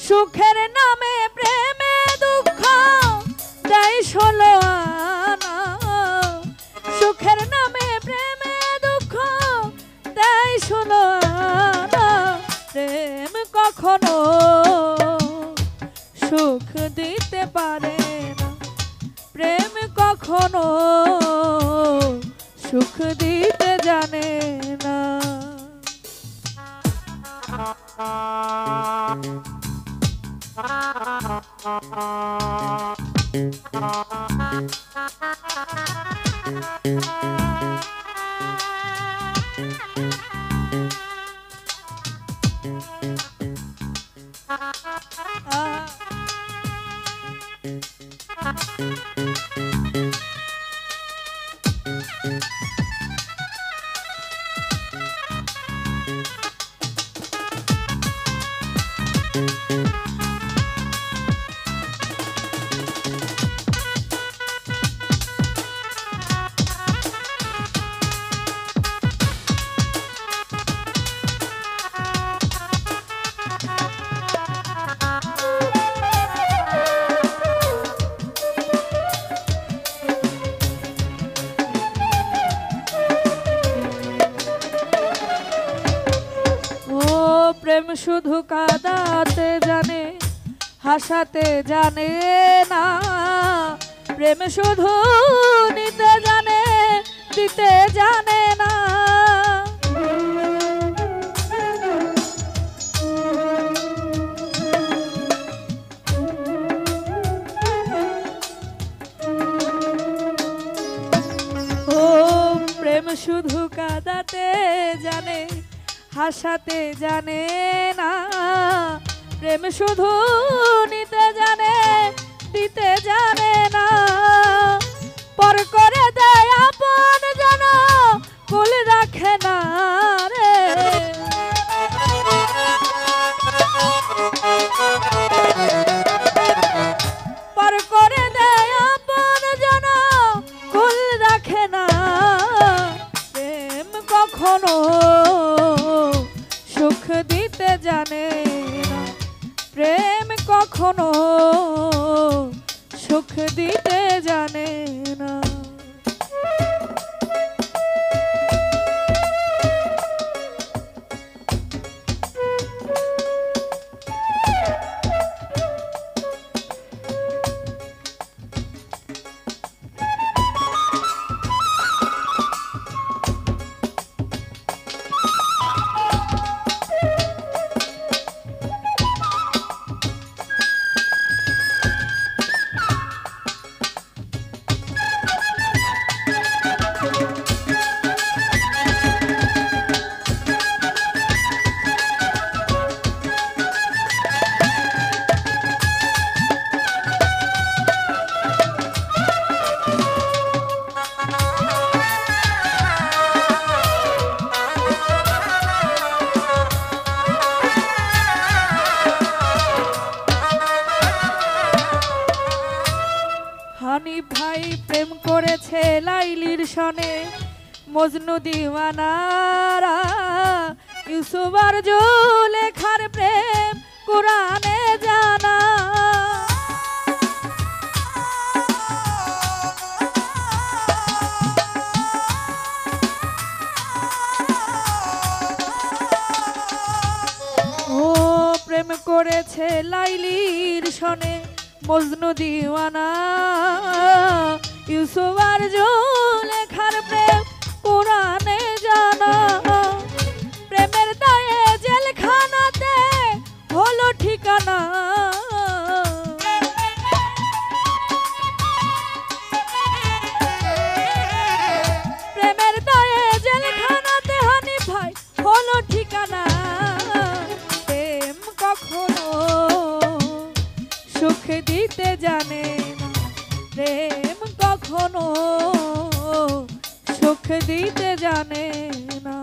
সুখের নামে প্রেমে দুঃখ দেয় ষোলো আনা, সুখের নামে প্রেমে দুঃখ দেয় ষোলো আনা। প্রেম কখনো সুখ দিতে পারে না, প্রেম কখনো সুখ দিতে জানে না। প্রেম শুধু কাঁদাতে জানে, হাসাতে জানে না, প্রেম শুধু নিতে জানে, দিতে জানে না। ও প্রেম শুধু কাঁদাতে জানে, হাসাতে জানে না, প্রেম শুধু নিতে জানে, দিতে জানে না। পর করে দেয় আপন জন, কুল রাখে না রে। পর করে দেয় আপন জন, কুল রাখে না। প্রেম কখনো সুখ দিতে জানে না, প্রেম কখনো সুখ দিতে জানে না। হানিফ ভাই প্রেম করেছে লাইলির সনে, মজনু দিওয়ানারা। ইউসুফ আর জুলেখার প্রেম কোরআনে জানা। ও প্রেম করেছে লাইলির সনে, মজনু দিওয়ানা। ইউসুফ আর জুলেখার প্রেম কোরআনে জানা। প্রেমের দায়ে জেলখানাতে হলো ঠিকানা। প্রেমের দায়ে জেলখানাতে হানিফ ভাই হলো ঠিকানা। প্রেম কখনো সুখ দিতে জানে না, প্রেম কখনো সুখ দিতে জানে না।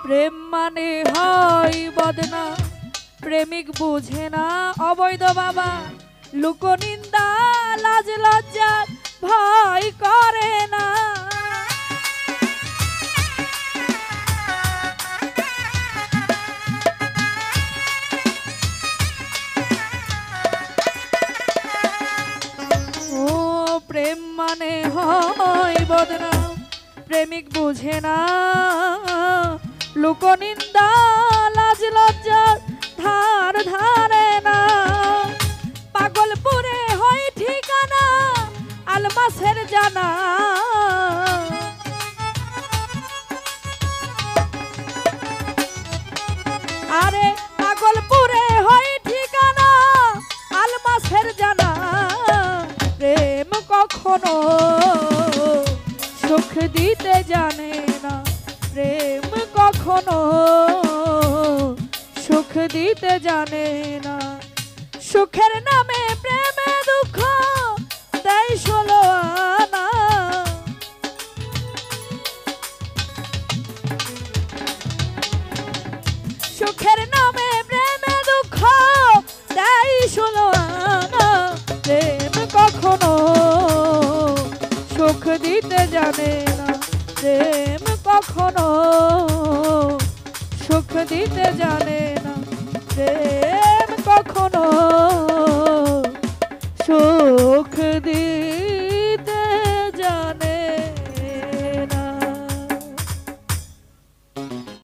প্রেম মানে হয় বদনা, প্রেমিক বুঝে না অবৈধ বাবা, লোকনিন্দা লাজ লজ্জা ভয় করে না। ও প্রেম মানে হয় বদনা, প্রেমিক বুঝে না লোকনিন্দা লাজ লজ্জা ধার ধারে না। পাগলপুরে হয় ঠিকানা আলমাসের জানা, আরে পাগলপুরে হয় ঠিকানা আলমাসের জানা। প্রেম কখনো সুখ দিতে জানে না, প্রেম কখনো সুখ দিতে জানে না। সুখের নামে প্রেমে দুঃখ দেয় ষোলো আনা। সুখের নামে প্রেমে দুঃখ দেয় ষোলো আনা। প্রেম কখনো সুখ দিতে জানে না, প্রেম কখনো সুখ দিতে জানে না, প্রেম কখনো